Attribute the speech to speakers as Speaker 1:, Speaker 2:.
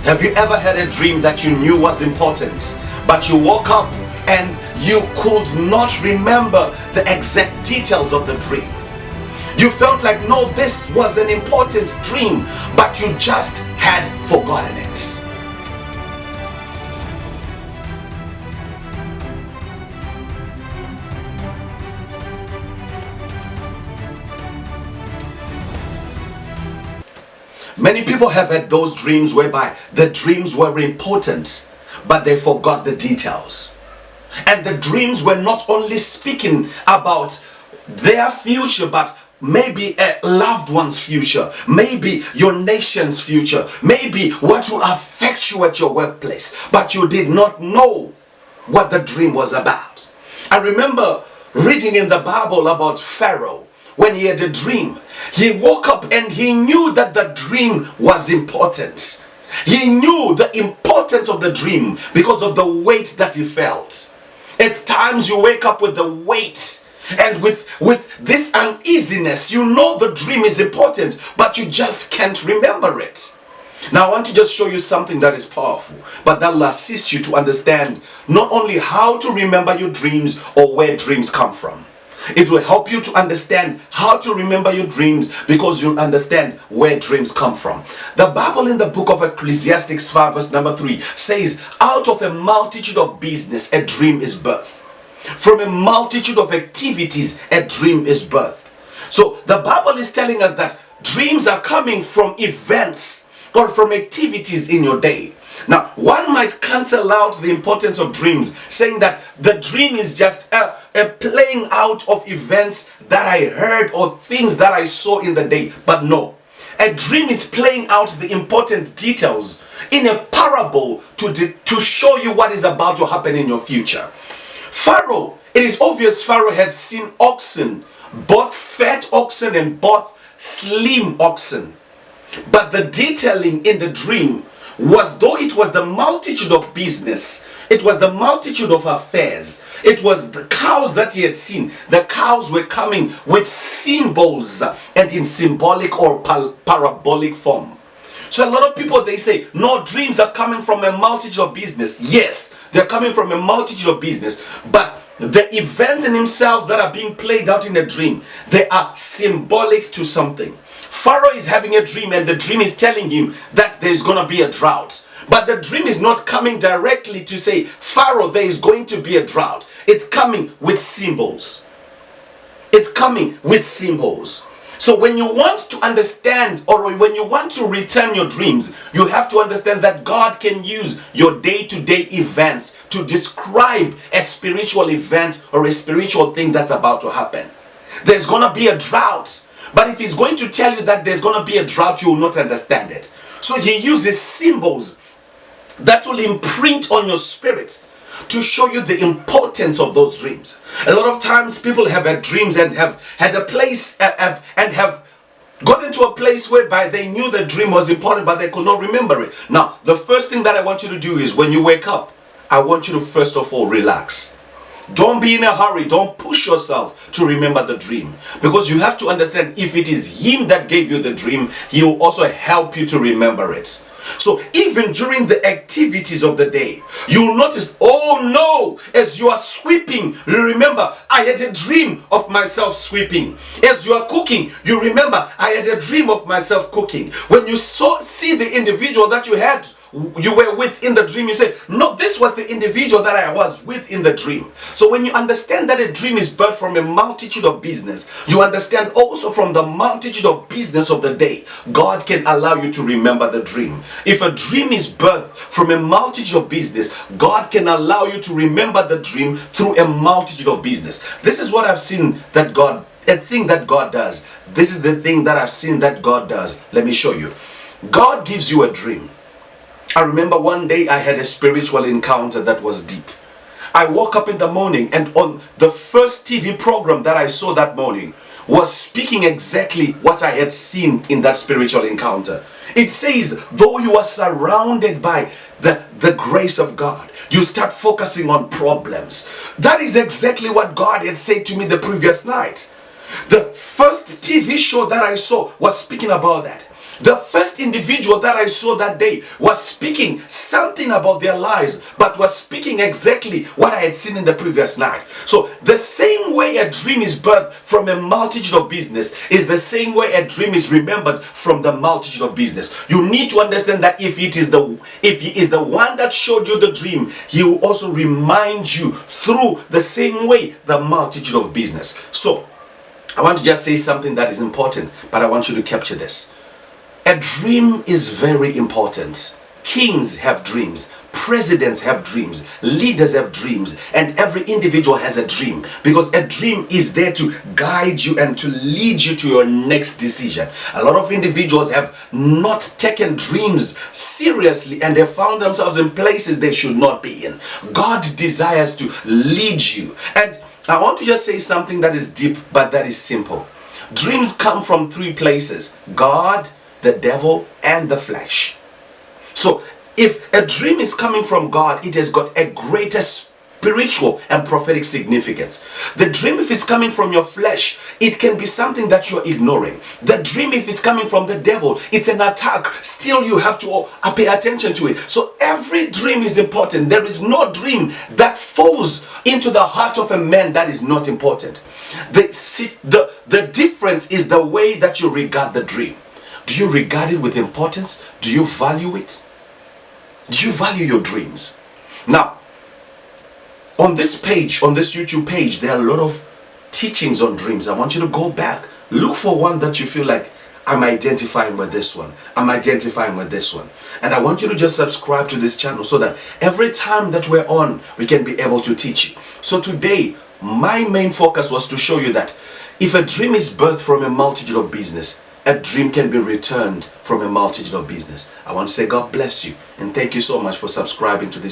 Speaker 1: Have you ever had a dream that you knew was important, but you woke up and you could not remember the exact details of the dream? You felt like, no, this was an important dream, but you just had forgotten it. Many people have had those dreams whereby the dreams were important, but they forgot the details. And the dreams were not only speaking about their future, but maybe a loved one's future, maybe your nation's future, maybe what will affect you at your workplace, but you did not know what the dream was about. I remember reading in the Bible about Pharaoh. When he had a dream, he woke up and he knew that the dream was important. He knew the importance of the dream because of the weight that he felt. At times you wake up with the weight and with this uneasiness. You know the dream is important, but you just can't remember it. Now I want to just show you something that is powerful, but that will assist you to understand not only how to remember your dreams or where dreams come from. It will help you to understand how to remember your dreams because you'll understand where dreams come from. The Bible in the book of Ecclesiastes 5 verse number 3 says, out of a multitude of business, a dream is birth. From a multitude of activities, a dream is birth. So the Bible is telling us that dreams are coming from events or from activities in your day. Now, one might cancel out the importance of dreams, saying that the dream is just a playing out of events that I heard or things that I saw in the day. But no, a dream is playing out the important details in a parable to show you what is about to happen in your future. Pharaoh, it is obvious Pharaoh had seen oxen, both fat oxen and both slim oxen. But the detailing in the dream was, though it was the multitude of business, it was the multitude of affairs, it was the cows that he had seen. The cows were coming with symbols and in symbolic or parabolic form. So a lot of people, they say, no, dreams are coming from a multitude of business. Yes, they're coming from a multitude of business, but the events in themselves that are being played out in a dream, they are symbolic to something. Pharaoh is having a dream and the dream is telling him that there's going to be a drought. But the dream is not coming directly to say, Pharaoh, there is going to be a drought. It's coming with symbols. It's coming with symbols. So when you want to understand or when you want to return your dreams, you have to understand that God can use your day-to-day events to describe a spiritual event or a spiritual thing that's about to happen. There's going to be a drought. But if he's going to tell you that there's going to be a drought, you will not understand it. So he uses symbols that will imprint on your spirit to show you the importance of those dreams. A lot of times people have had dreams and have had a place and have gotten to a place whereby they knew the dream was important, but they could not remember it. Now, the first thing that I want you to do is when you wake up, I want you to first of all relax. Don't be in a hurry. Don't push yourself to remember the dream. Because you have to understand, if it is him that gave you the dream, he will also help you to remember it. So even during the activities of the day, you will notice, oh no, as you are sweeping, you remember, I had a dream of myself sweeping. As you are cooking, you remember, I had a dream of myself cooking. When you see the individual that you were with in the dream, you say, no, this was the individual that I was with in the dream. So when you understand that a dream is birthed from a multitude of business, you understand also from the multitude of business of the day, God can allow you to remember the dream. If a dream is birthed from a multitude of business, God can allow you to remember the dream through a multitude of business. This is what I've seen that a thing that God does. This is the thing that I've seen that God does. Let me show you. God gives you a dream. I remember one day I had a spiritual encounter that was deep. I woke up in the morning and on the first TV program that I saw that morning was speaking exactly what I had seen in that spiritual encounter. It says, though you are surrounded by the grace of God, you start focusing on problems. That is exactly what God had said to me the previous night. The first TV show that I saw was speaking about that. The first individual that I saw that day was speaking something about their lives, but was speaking exactly what I had seen in the previous night. So the same way a dream is birthed from a multitude of business is the same way a dream is remembered from the multitude of business. You need to understand that if he is the one that showed you the dream, he will also remind you through the same way the multitude of business. So I want to just say something that is important, but I want you to capture this. A dream is very important. Kings have dreams, presidents have dreams, leaders have dreams, and every individual has a dream, because a dream is there to guide you and to lead you to your next decision. A lot of individuals have not taken dreams seriously, and they found themselves in places they should not be in. God desires to lead you. And I want to just say something that is deep, but that is simple. Dreams come from three places: God, the devil, and the flesh. So if a dream is coming from God, it has got a greater spiritual and prophetic significance. The dream, if it's coming from your flesh, it can be something that you're ignoring. The dream, if it's coming from the devil, it's an attack. Still, you have to pay attention to it. So every dream is important. There is no dream that falls into the heart of a man that is not important. The difference is the way that you regard the dream. Do you regard it with importance? Do you value it? Do you value your dreams? Now, on this page, on this YouTube page, there are a lot of teachings on dreams. I want you to go back, look for one that you feel like, I'm identifying with this one. I'm identifying with this one. And I want you to just subscribe to this channel so that every time that we're on, we can be able to teach you. So today, my main focus was to show you that if a dream is birthed from a multitude of business, a dream can be returned from a multitude of business. I want to say God bless you and thank you so much for subscribing to this channel.